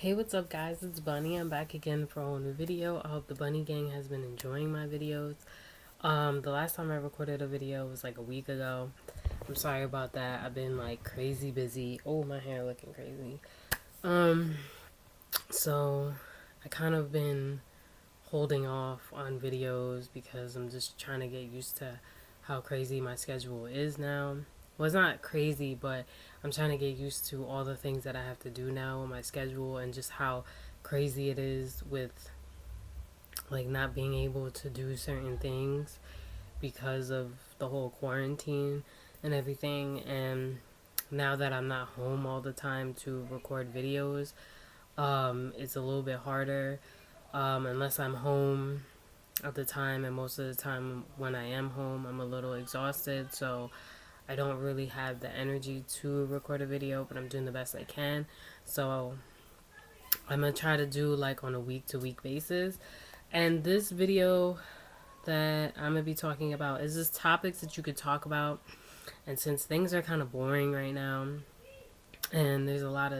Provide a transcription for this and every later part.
Hey, what's up, guys? It's Bunny. I'm back again for a new video. I hope the Bunny Gang has been enjoying my videos. The last time I recorded a video was like a week ago. I'm sorry about that. I've been like crazy busy. Oh, my hair looking crazy. Um, so I kind of been holding off on videos because I'm just trying to get used to how crazy my schedule is now. Well, it's not crazy, but I'm trying to get used to all the things that I have to do now on my schedule and just how crazy it is with like not being able to do certain things because of the whole quarantine and everything. And now that I'm not home all the time to record videos, it's a little bit harder unless I'm home at the time, and most of the time when I am home I'm a little exhausted, so I don't really have the energy to record a video, but I'm doing the best I can. So I'm gonna try to do like on a week to week basis. And this video that I'm gonna be talking about is just topics that you could talk about. And since things are kind of boring right now, and there's a lot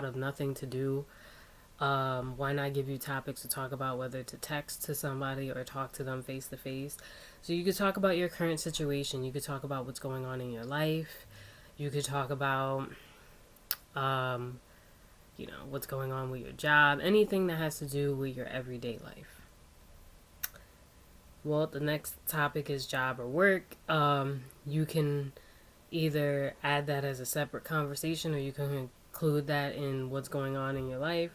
of nothing to do, why not give you topics to talk about, whether to text to somebody or talk to them face to face? So you could talk about your current situation. You could talk about what's going on in your life. You could talk about, um, what's going on with your job. Anything that has to do with your everyday life. Well, the next topic is job or work. You can either add that as a separate conversation, or you can include that in what's going on in your life.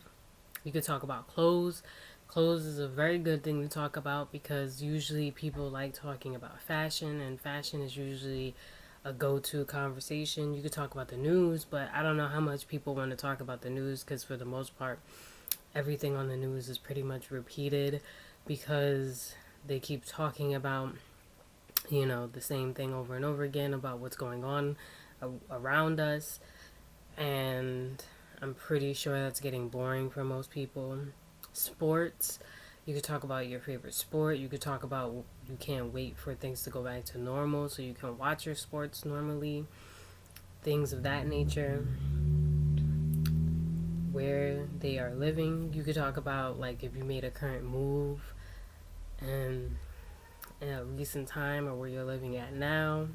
You could talk about clothes. Clothes is a very good thing to talk about because usually people like talking about fashion, and fashion is usually a go to conversation. You could talk about the news, but I don't know how much people want to talk about the news because, for the most part, everything on the news is pretty much repeated because they keep talking about, the same thing over and over again about what's going on around us. And I'm pretty sure that's getting boring for most people. Sports, you could talk about your favorite sport. You could talk about you can't wait for things to go back to normal so you can watch your sports normally. Things of that nature. Where they are living. You could talk about like if you made a current move and in a recent time, or where you're living at now,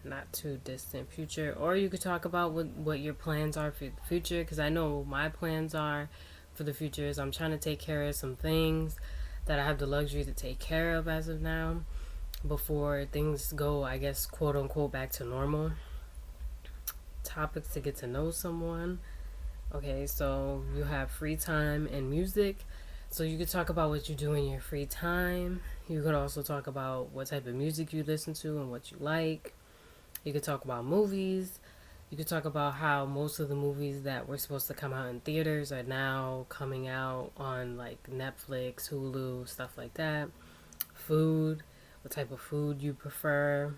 not too distant future. Or you could talk about what your plans are for the future, because I know my plans are for the future is I'm trying to take care of some things that I have the luxury to take care of as of now before things go, I guess, quote unquote, back to normal. Topics to get to know someone. Okay, so you have free time and music. So you could talk about what you do in your free time. You could also talk about what type of music you listen to and what you like. You could talk about movies. You could talk about how most of the movies that were supposed to come out in theaters are now coming out on like Netflix, Hulu, stuff like that. Food, what type of food you prefer,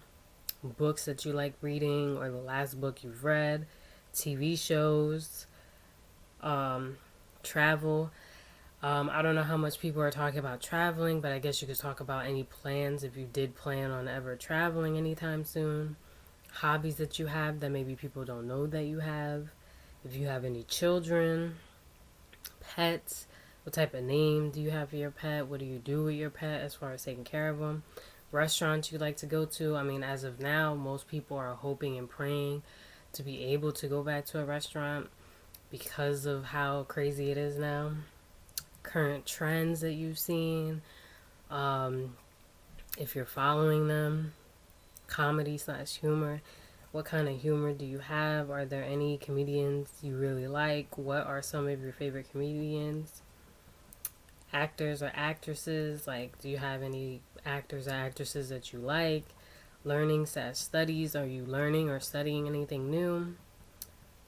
books that you like reading or the last book you've read, TV shows, um, travel. I don't know how much people are talking about traveling, but I guess you could talk about any plans if you did plan on ever traveling anytime soon. Hobbies that you have that maybe people don't know that you have. If you have any children, pets, what type of name do you have for your pet? What do you do with your pet as far as taking care of them? Restaurants you like to go to. I mean, as of now, most people are hoping and praying to be able to go back to a restaurant because of how crazy it is now. Current trends that you've seen, um, if you're following them, comedy slash humor. What kind of humor do you have? Are there any comedians you really like? What are some of your favorite comedians? Actors or actresses, like, do you have any actors or actresses that you like? Learning slash studies, are you learning or studying anything new?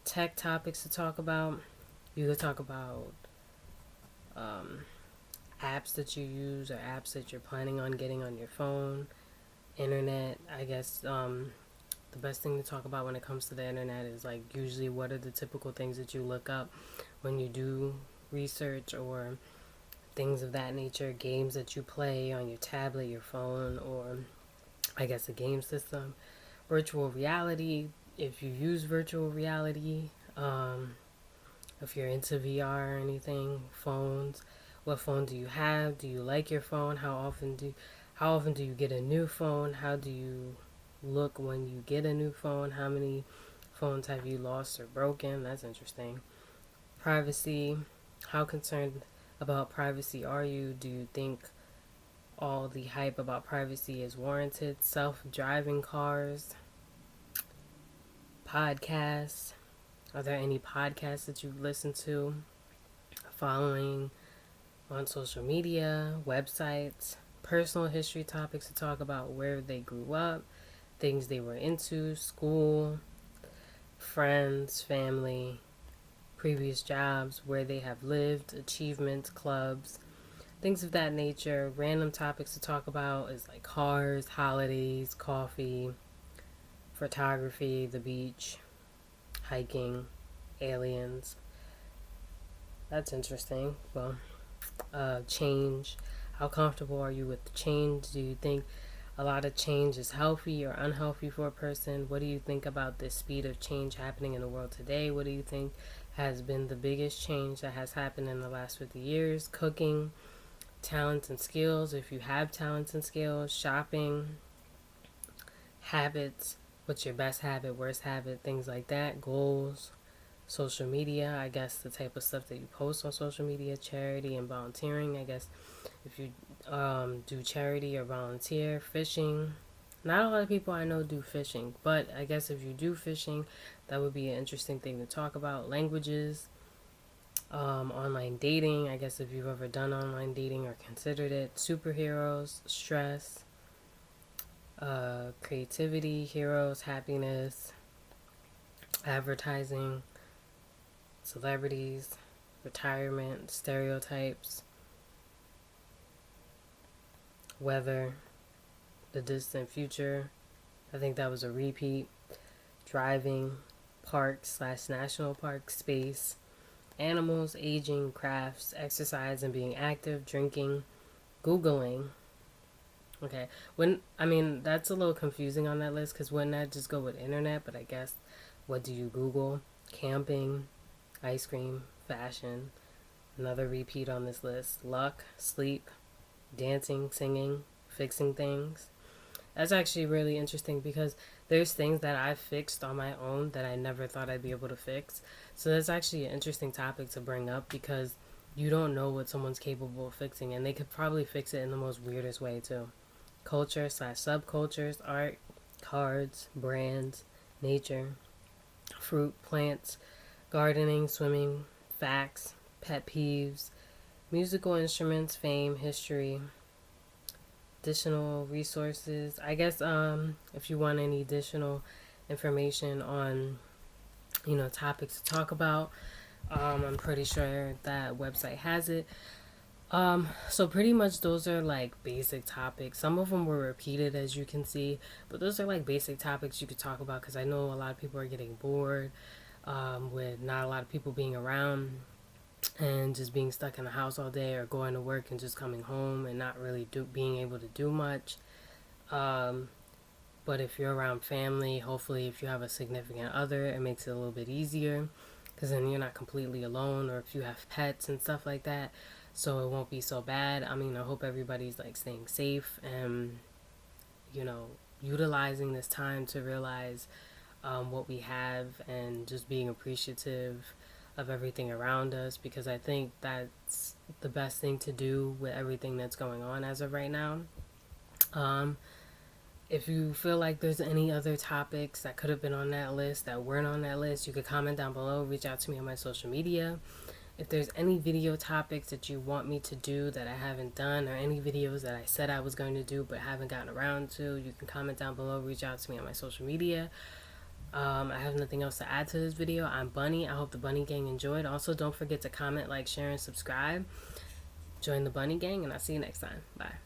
Tech topics to talk about. You could talk about um, apps that you use or apps that you're planning on getting on your phone. Internet, I guess. The best thing to talk about when it comes to the internet is like usually what are the typical things that you look up when you do research, or things of that nature. Games that you play on your tablet, your phone, or I guess a game system. Virtual reality, if you use virtual reality. if you're into VR or anything, phones. What phone do you have? Do you like your phone? How often do you get a new phone? How do you look when you get a new phone? How many phones have you lost or broken? That's interesting. Privacy. How concerned about privacy are you? Do you think all the hype about privacy is warranted? Self-driving cars, podcasts. Are there any podcasts that you listen to? Following on social media, websites, personal history topics to talk about where they grew up, things they were into, school, friends, family, previous jobs, where they have lived, achievements, clubs, things of that nature. Random topics to talk about is like cars, holidays, coffee, photography, the beach, hiking, aliens. That's interesting. Well, change. How comfortable are you with change? Do you think a lot of change is healthy or unhealthy for a person? What do you think about this speed of change happening in the world today? What do you think has been the biggest change that has happened in the last 50 years? Cooking, talents and skills, if you have talents and skills, shopping, habits, what's your best habit, worst habit, things like that, goals, social media, I guess the type of stuff that you post on social media, charity and volunteering, I guess if you do charity or volunteer, fishing. Not a lot of people I know do fishing, but I guess if you do fishing, that would be an interesting thing to talk about. Languages, online dating, I guess if you've ever done online dating or considered it. Superheroes, stress, creativity, heroes, happiness, advertising, celebrities, retirement, stereotypes, weather, the distant future. I think that was a repeat. Driving, parks/national park, space, animals, aging, crafts, exercise and being active, drinking, Googling. Okay, that's a little confusing on that list because wouldn't that just go with internet? But I guess, what do you Google? Camping, ice cream, fashion. Another repeat on this list. Luck, sleep, dancing, singing, fixing things. That's actually really interesting because there's things that I've fixed on my own that I never thought I'd be able to fix. So that's actually an interesting topic to bring up because you don't know what someone's capable of fixing, and they could probably fix it in the most weirdest way too. Culture/subcultures, art, cards, brands, nature, fruit, plants, gardening, swimming, facts, pet peeves, musical instruments, fame, history, additional resources. I guess if you want any additional information on topics to talk about, I'm pretty sure that website has it. So pretty much those are like basic topics. Some of them were repeated, as you can see, but those are like basic topics you could talk about because I know a lot of people are getting bored with not a lot of people being around and just being stuck in the house all day or going to work and just coming home and not really being able to do much. But if you're around family, hopefully if you have a significant other, it makes it a little bit easier because then you're not completely alone, or if you have pets and stuff like that, so it won't be so bad. I hope everybody's like staying safe and utilizing this time to realize what we have and just being appreciative of everything around us, because I think that's the best thing to do with everything that's going on as of right now. If you feel like there's any other topics that could have been on that list that weren't on that list, you could comment down below, reach out to me on my social media. If there's any video topics that you want me to do that I haven't done, or any videos that I said I was going to do but haven't gotten around to, you can comment down below, reach out to me on my social media. I have nothing else to add to this video. I'm Bunny. I hope the Bunny Gang enjoyed. Also, don't forget to comment, like, share, and subscribe. Join the Bunny Gang, and I'll see you next time. Bye.